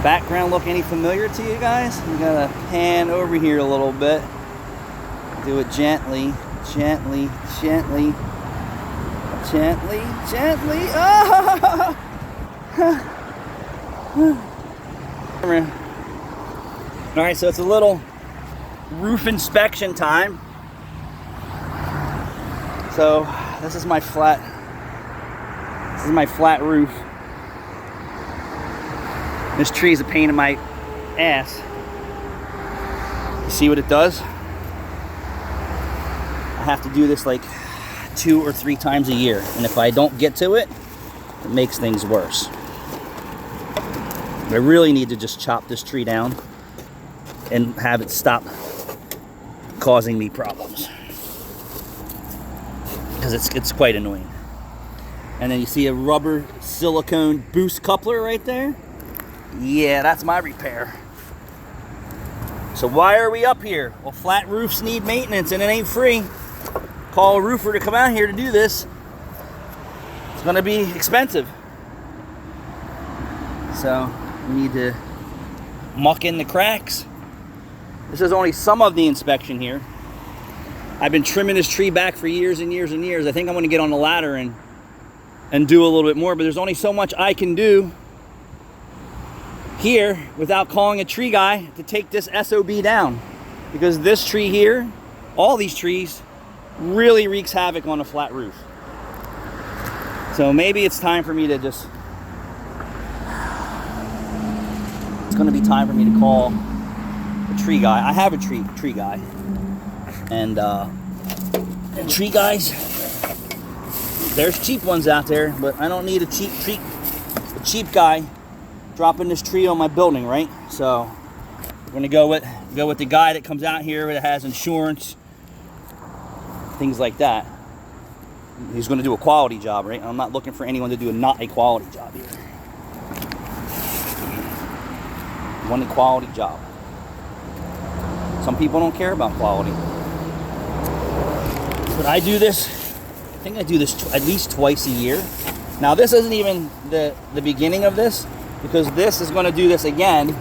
background look any familiar to you guys? We gotta pan over here a little bit. Do it gently, gently, gently, gently, gently. Oh! All right, so it's a little roof inspection time. So this is my flat roof. This tree is a pain in my ass. You see what it does? I have to do this like 2 or 3 times a year, and if I don't get to it, it makes things worse. I really need to just chop this tree down and have it stop causing me problems, because it's quite annoying. And then you see a rubber silicone boost coupler right there. Yeah, that's my repair. So why are we up here? Well, flat roofs need maintenance and it ain't free. Call a roofer to come out here to do this. It's gonna be expensive. So we need to muck in the cracks. This is only some of the inspection here. I've been trimming this tree back for years and years and years. I think I'm gonna get on the ladder and do a little bit more, but there's only so much I can do here without calling a tree guy to take this SOB down, because this tree here, all these trees, really wreaks havoc on a flat roof. So maybe it's time for me to just, it's going to be time for me to call a tree guy. I have a tree guy, and tree guys, there's cheap ones out there, but I don't need a cheap guy dropping this tree on my building, right? So we're gonna go with the guy that comes out here that has insurance, things like that. He's gonna do a quality job, right? I'm not looking for anyone to do not a quality job here. I want a quality job. Some people don't care about quality, but I do this. I think I do this at least twice a year. Now this isn't even the beginning of this, because this is going to do this again.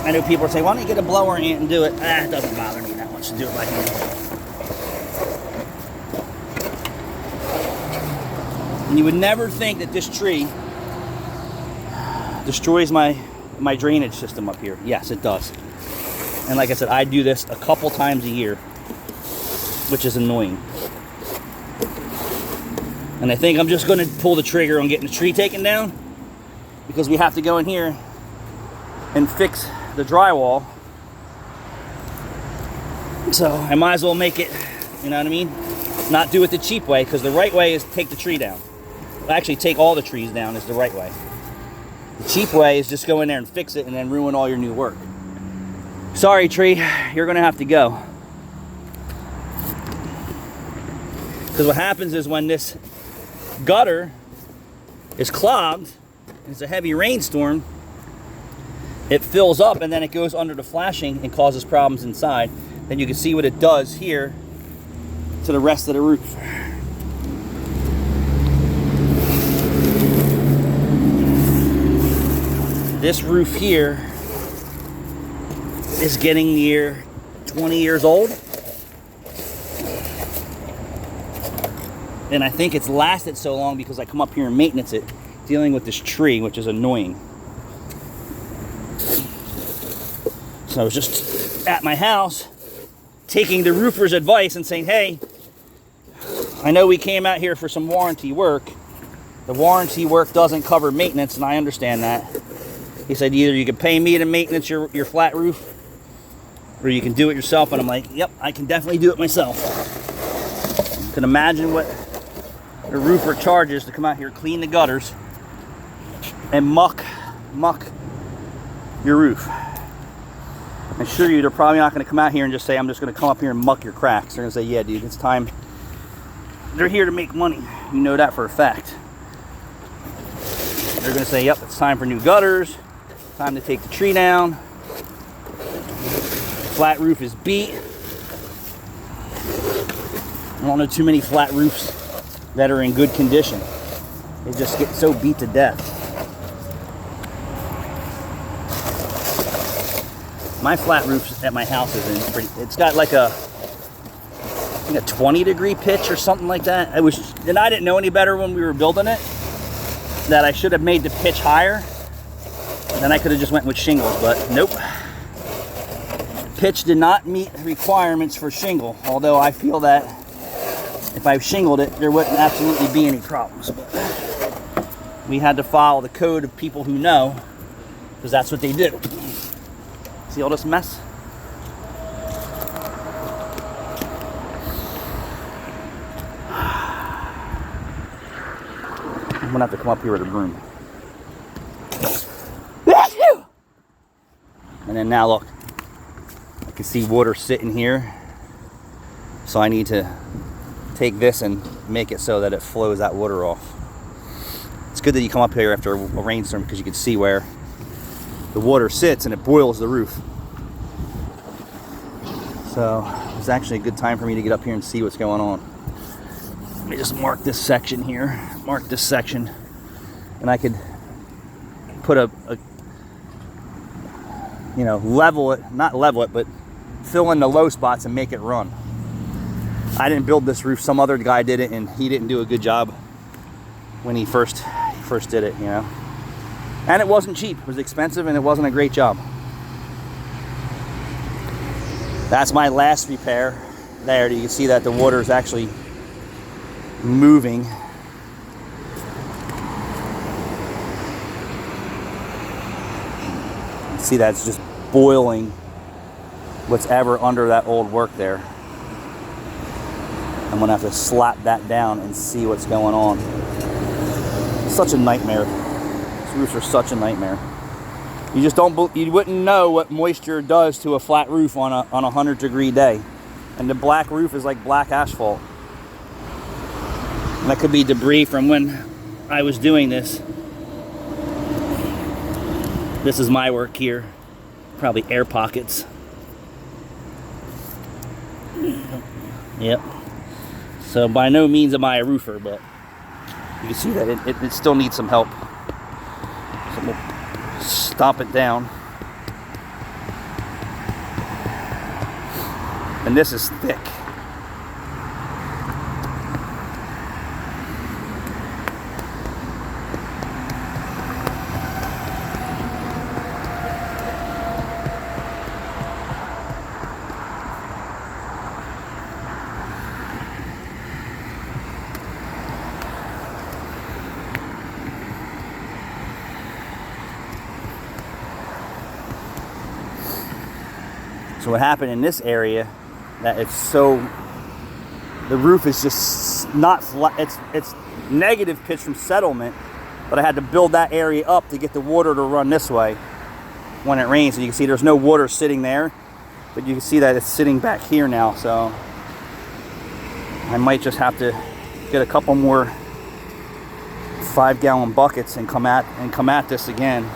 I know people are saying, why don't you get a blower in and do it? It doesn't bother me that much to do it by hand. And you would never think that this tree destroys my drainage system up here. Yes, it does. And like I said, I do this a couple times a year, which is annoying. And I think I'm just going to pull the trigger on getting the tree taken down, because we have to go in here and fix the drywall. So I might as well make it, you know what I mean? Not do it the cheap way, because the right way is take the tree down. Actually, take all the trees down is the right way. The cheap way is just go in there and fix it and then ruin all your new work. Sorry, tree, you're gonna have to go. Because what happens is when this gutter is clogged, it's a heavy rainstorm, it fills up and then it goes under the flashing and causes problems inside. Then you can see what it does here to the rest of the roof. This roof here is getting near 20 years old. And I think it's lasted so long because I come up here and maintenance it, dealing with this tree, which is annoying. So I was just at my house taking the roofer's advice and saying, hey, I know we came out here for some warranty work. The warranty work doesn't cover maintenance, and I understand that. He said, either you can pay me to maintenance your flat roof, or you can do it yourself. And I'm like, yep, I can definitely do it myself. You can imagine what the roofer charges to come out here, clean the gutters, and muck your roof. I assure you, they're probably not going to come out here and just say, I'm just going to come up here and muck your cracks. They're going to say, yeah, dude, it's time. They're here to make money. You know that for a fact. They're going to say, yep, it's time for new gutters. Time to take the tree down. Flat roof is beat. I don't know too many flat roofs that are in good condition. They just get so beat to death. My flat roof at my house is in pretty, it's got like a 20-degree pitch or something like that. And I didn't know any better when we were building it, that I should have made the pitch higher. Then I could have just went with shingles, but nope. Pitch did not meet requirements for shingle, although I feel that if I shingled it, there wouldn't absolutely be any problems. But we had to follow the code of people who know, because that's what they do. See all this mess? I'm gonna have to come up here with a broom. And then now look, I can see water sitting here. So I need to take this and make it so that it flows that water off. It's good that you come up here after a rainstorm because you can see where the water sits and it boils the roof. So it's actually a good time for me to get up here and see what's going on. Let me just mark this section here, and I could put a level it, not level it, but fill in the low spots and make it run. I didn't build this roof, some other guy did it, and he didn't do a good job when he first did it, And it wasn't cheap, it was expensive, and it wasn't a great job. That's my last repair. There, you can see that the water is actually moving. See that it's just boiling what's ever under that old work there. I'm gonna have to slap that down and see what's going on. It's such a nightmare. These roofs are such a nightmare. You just you wouldn't know what moisture does to a flat roof on a 100-degree day. And the black roof is like black asphalt. And that could be debris from when I was doing this. This is my work here. Probably air pockets. Yep. So by no means am I a roofer, but you can see that it still needs some help. So we'll stomp it down. And this is thick. So what happened in this area, that the roof is just not flat, it's negative pitch from settlement, but I had to build that area up to get the water to run this way when it rains. So you can see there's no water sitting there, but you can see that it's sitting back here now. So I might just have to get a couple more 5-gallon buckets and come at this again.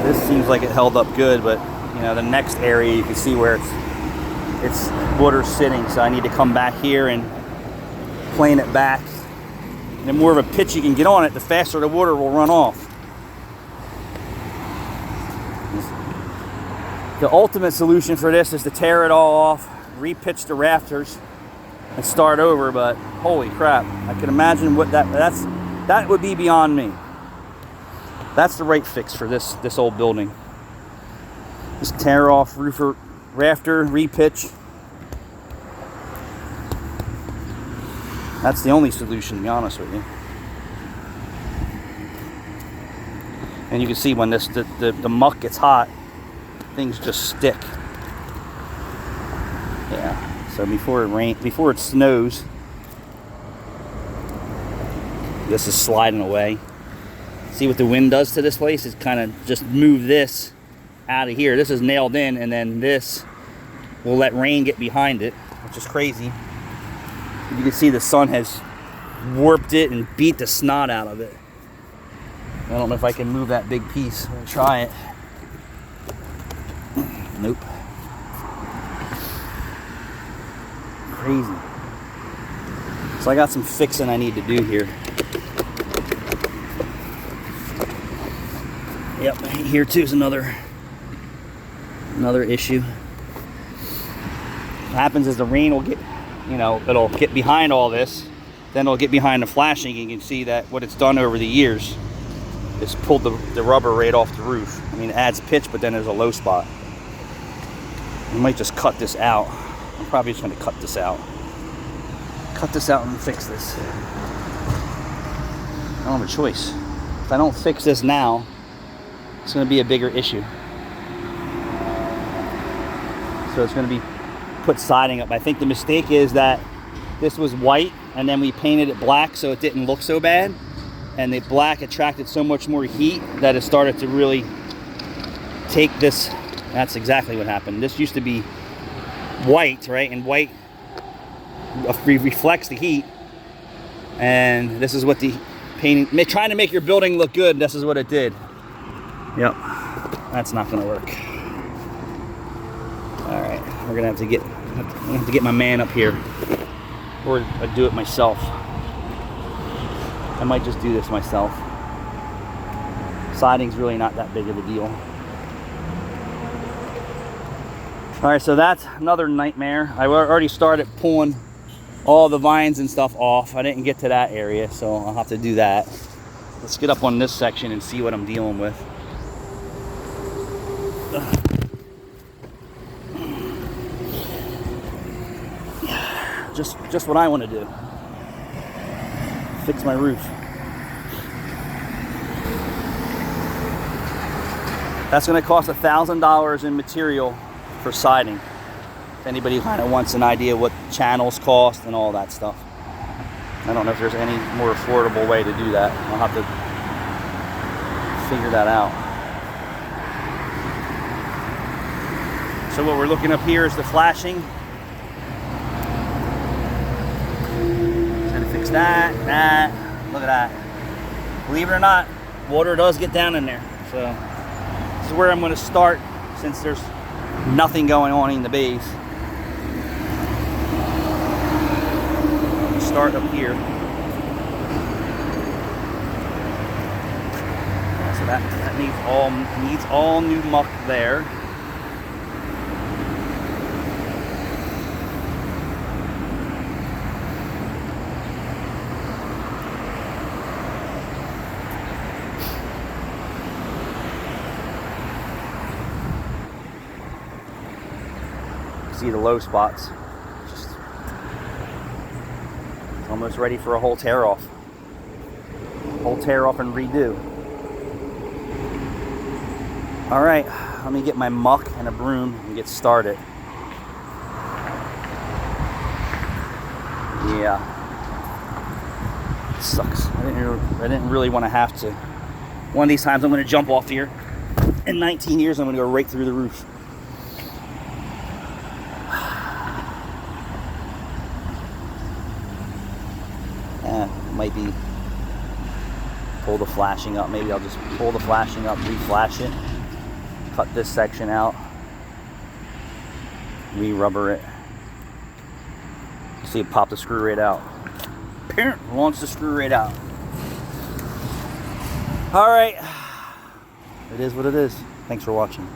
This seems like it held up good, but the next area you can see where it's water sitting, so I need to come back here and plane it back. And the more of a pitch you can get on it, the faster the water will run off. The ultimate solution for this is to tear it all off, re-pitch the rafters, and start over, but holy crap, I can imagine what that would be beyond me. That's the right fix for this old building. Just tear off rafter, re-pitch. That's the only solution, to be honest with you. And you can see when the muck gets hot, things just stick. Yeah. So before it snows, this is sliding away. See what the wind does to this place? It's kind of just move this out of here. This is nailed in, and then this will let rain get behind it, which is crazy. You can see the sun has warped it and beat the snot out of it. I don't know if I can move that big piece. I'm gonna try it. Nope. crazy. So I got some fixing I need to do here. Yep, here too is another issue. What happens is the rain will get, it'll get behind all this, then it'll get behind the flashing. You can see that what it's done over the years is pulled the rubber right off the roof. I mean, it adds pitch, but then there's a low spot. I might just cut this out. I'm probably just going to cut this out. Cut this out and fix this. I don't have a choice. If I don't fix this now, it's going to be a bigger issue. So it's going to be put siding up. I think the mistake is that this was white and then we painted it black so it didn't look so bad. And the black attracted so much more heat that it started to really take this. That's exactly what happened. This used to be white, right? And white reflects the heat. And this is what the painting, trying to make your building look good, this is what it did. Yep, that's not gonna work. All right, we're gonna have to get my man up here, or I do it myself. I might just do this myself. Siding's really not that big of a deal. All right, so that's another nightmare. I already started pulling all the vines and stuff off. I didn't get to that area, so I'll have to do that. Let's get up on this section and see what I'm dealing with. Just what I want to do. Fix my roof. That's going to cost $1,000 in material for siding. If anybody kind of wants an idea what channels cost and all that stuff. I don't know if there's any more affordable way to do that. I'll have to figure that out. So what we're looking up here is the flashing. Trying to fix that. Look at that. Believe it or not, water does get down in there. So this is where I'm going to start since there's nothing going on in the base. Start up here. So that needs all new muck there. See the low spots. Almost ready for a whole tear off. Whole tear off and redo. All right, let me get my muck and a broom and get started. Yeah, it sucks. I didn't really want to have to. One of these times I'm going to jump off here. In 19 years, I'm going to go right through the roof. Might be pull the flashing up. Maybe I'll just pull the flashing up, re-flash it, cut this section out, re-rubber it. See it pop the screw right out. Parent launch the screw right out. All right, it is what it is. Thanks for watching.